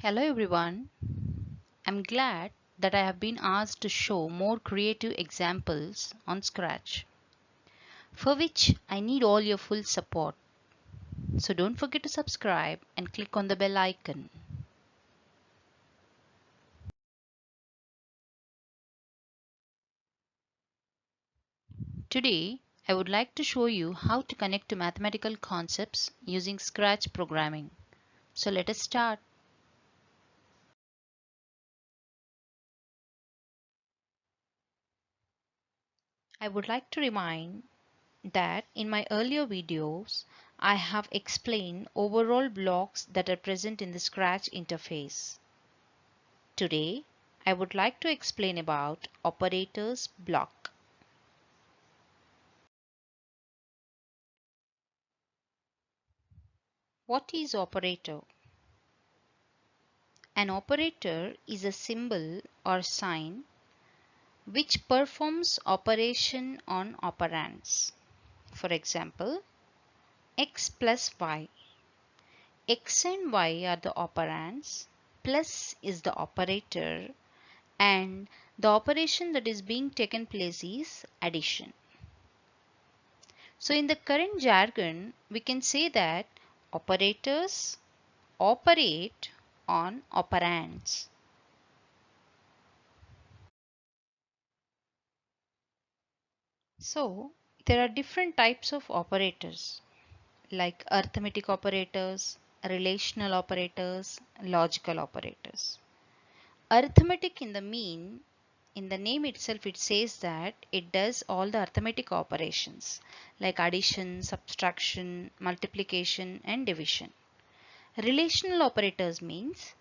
Hello everyone. I'm glad that I have been asked to show more creative examples on Scratch, for which I need all your full support. So don't forget to subscribe and click on the bell icon. Today, I would like to show you how to connect to mathematical concepts using Scratch programming. So let us start. I would like to remind that in my earlier videos, I have explained overall blocks that are present in the Scratch interface. Today, I would like to explain about operators block. What is operator? An operator is a symbol or sign which performs operation on operands. For example, x plus y. X and y are the operands, plus is the operator, and the operation that is being taken place is addition. So in the current jargon, we can say that operators operate on operands. So there are different types of operators like arithmetic operators, relational operators, logical operators. Arithmetic in the name itself it says that it does all the arithmetic operations like addition, subtraction, multiplication and division. Relational operators means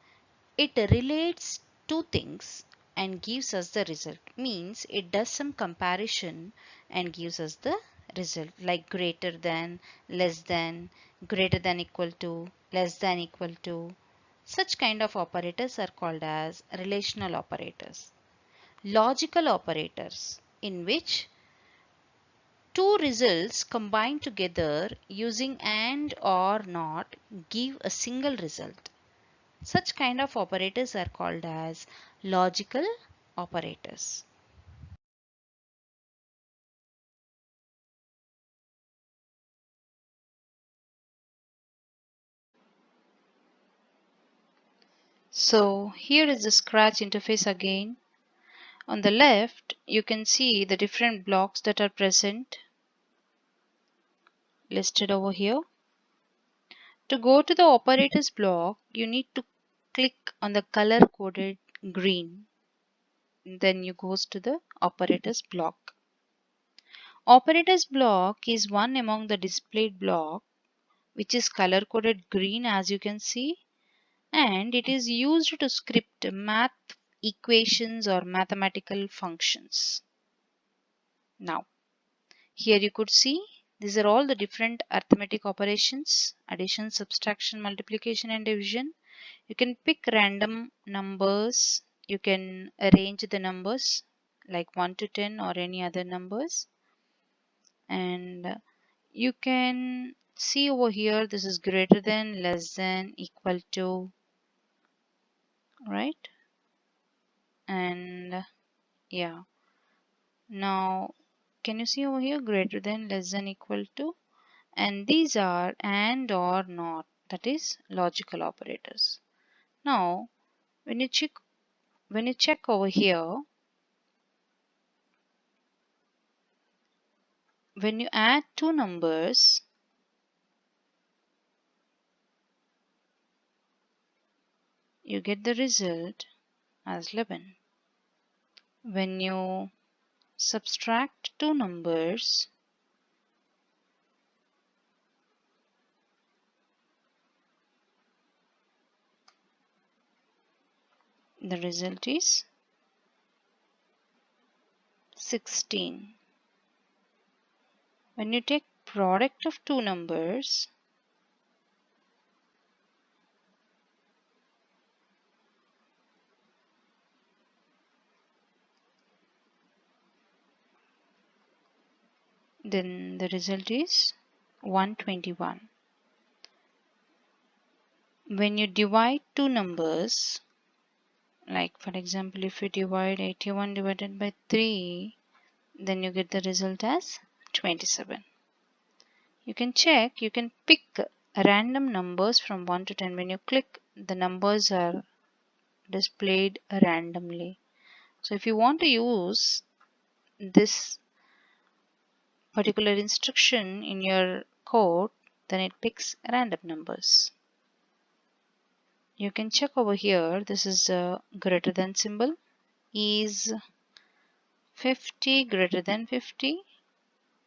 it relates two things and gives us the result. Means it does some comparison and gives us the result like greater than, less than, greater than equal to, less than equal to. Such kind of operators are called as relational operators. Logical operators in which two results combined together using and or not give a single result. Such kind of operators are called as logical operators. So here is the Scratch interface again. On the left, you can see the different blocks that are present listed over here. To go to the operators block, you need to click on the color coded green. Then you goes to the operators block. Operators block is one among the displayed block which is color coded green as you can see, and it is used to script math equations or mathematical functions. Now here you could see these are all the different arithmetic operations: addition, subtraction, multiplication and division. You can pick random numbers, you can arrange the numbers like 1 to 10 or any other numbers, and you can see over here this is greater than, less than, equal to, right? And yeah, now can you see over here greater than, less than, equal to, and these are and or not, that is logical operators. Now when you check over here, when you add two numbers, you get the result as 11. When you subtract two numbers, the result is 16. When you take product of two numbers, then the result is 121. When you divide two numbers, like for example, if you divide 81 divided by 3, then you get the result as 27. You can check, you can pick random numbers from 1 to 10. When you click, the numbers are displayed randomly. So if you want to use this particular instruction in your code, then it picks random numbers. You can check over here, this is a greater than symbol. Is 50 greater than 50?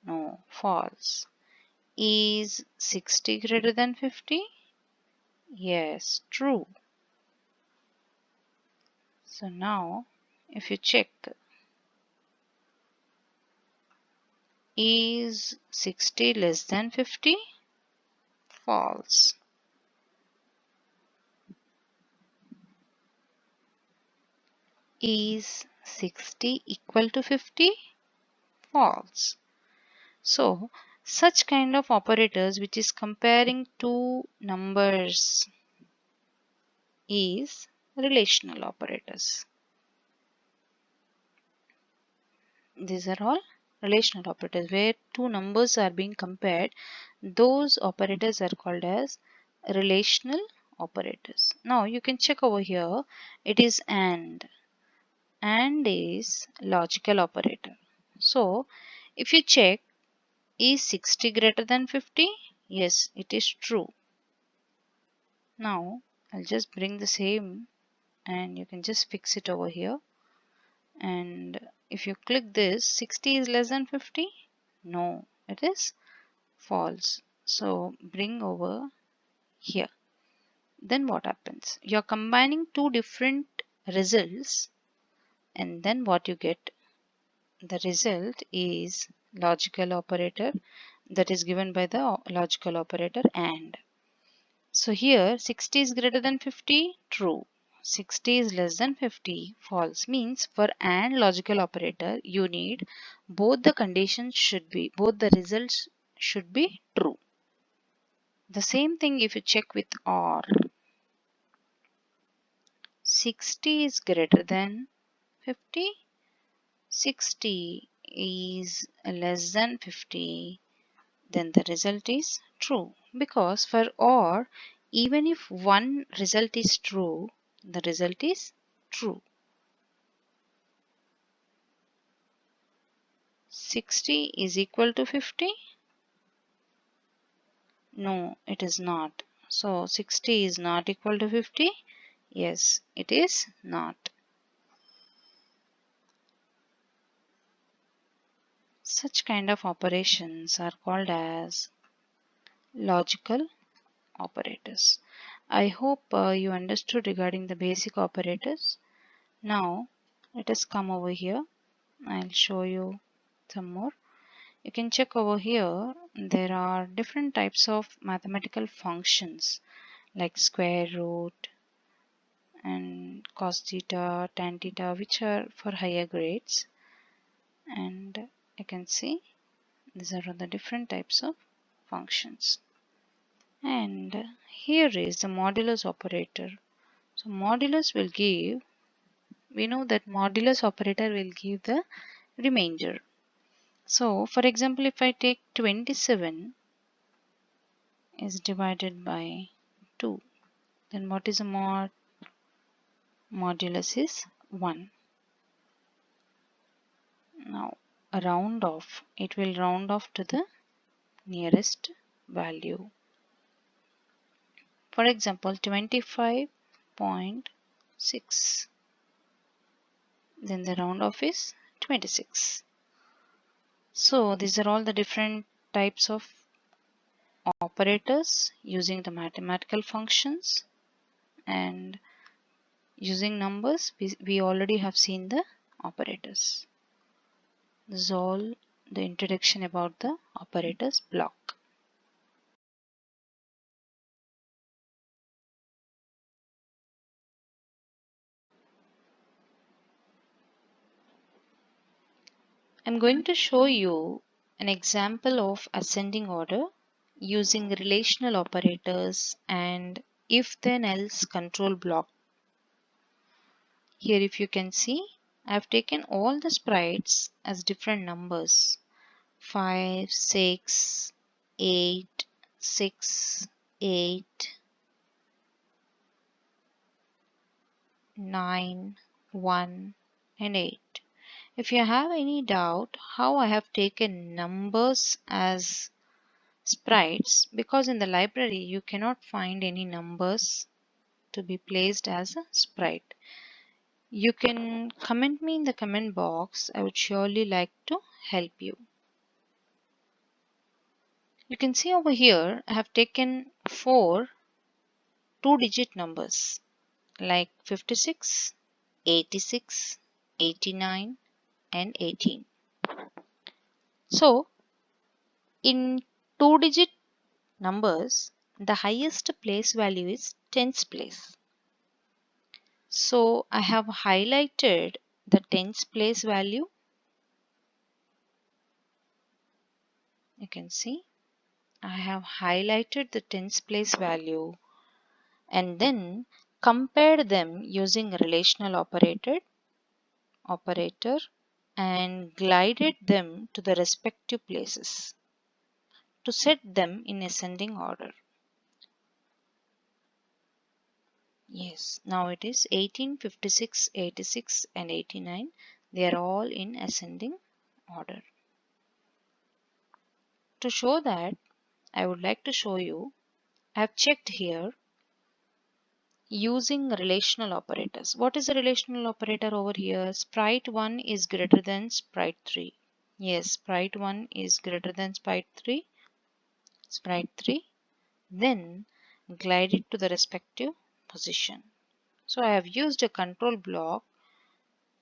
No, false. Is 60 greater than 50? Yes, true. So now if you check, is 60 less than 50? False. Is 60 equal to 50? False. So such kind of operators which is comparing two numbers is relational operators. These are all relational operators where two numbers are being compared. Those operators are called as relational operators. Now you can check over here. It is AND. AND is logical operator. So if you check, is 60 greater than 50? Yes, it is true. Now I'll just bring the same and you can just fix it over here. And if you click this, 60 is less than 50? No, it is false. So bring over here. Then what happens? You're combining two different results, and then what you get? The result is logical operator that is given by the logical operator AND. So here 60 is greater than 50, true. 60 is less than 50, false. Means for AND logical operator, you need both the conditions both the results should be true. The same thing if you check with OR. 60 is greater than 50. 60 is less than 50. Then the result is true. Because for OR, even if one result is true, the result is true. 60 is equal to 50? No, it is not. So 60 is not equal to 50? Yes, it is not. Such kind of operations are called as logical operators. I hope you understood regarding the basic operators. Now let us come over here. I'll show you some more. You can check over here. There are different types of mathematical functions like square root and cos theta, tan theta, which are for higher grades. And you can see these are the different types of functions. And here is the modulus operator. So modulus will give, we know that modulus operator will give the remainder. So for example, if I take 27 is divided by 2, then what is a mod? Modulus is 1. Now a round off, it will round off to the nearest value. For example, 25.6. Then the round off is 26. So these are all the different types of operators using the mathematical functions, and using numbers we already have seen the operators. This is all the introduction about the operators block. I'm going to show you an example of ascending order using relational operators and if then else control block. Here if you can see, I have taken all the sprites as different numbers: 5, 6, 8, 6, 8, 9, 1 and 8. If you have any doubt how I have taken numbers as sprites, because in the library you cannot find any numbers to be placed as a sprite, you can comment me in the comment box. I would surely like to help you. You can see over here I have taken 4 two-digit numbers like 56, 86, 89 and 18. So in two-digit numbers, the highest place value is tens place. So I have highlighted the tens place value. You can see I have highlighted the tens place value and then compared them using relational operator and glided them to the respective places to set them in ascending order. Yes, now it is 18, 56, 86 and 89. They are all in ascending order. To show that, I would like to show you, I have checked here using relational operators. What is a relational operator over here? Sprite 1 is greater than sprite 3. Yes, sprite 1 is greater than sprite 3. Sprite 3. Then glide it to the respective position. So I have used a control block,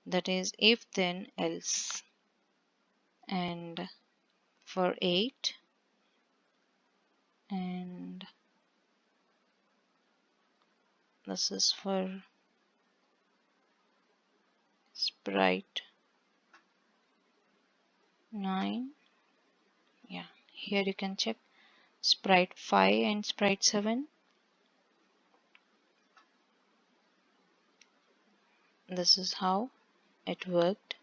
that is if then else, and for 8 and this is for sprite 9. Yeah, here you can check sprite 5 and sprite 7. This is how it worked.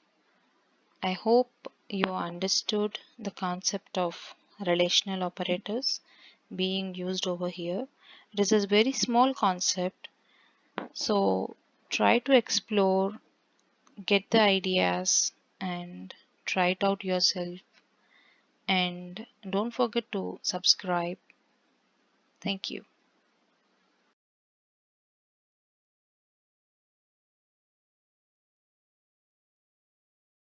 I hope you understood the concept of relational operators being used over here. It is a very small concept, so try to explore, get the ideas and try it out yourself, and don't forget to subscribe. Thank you.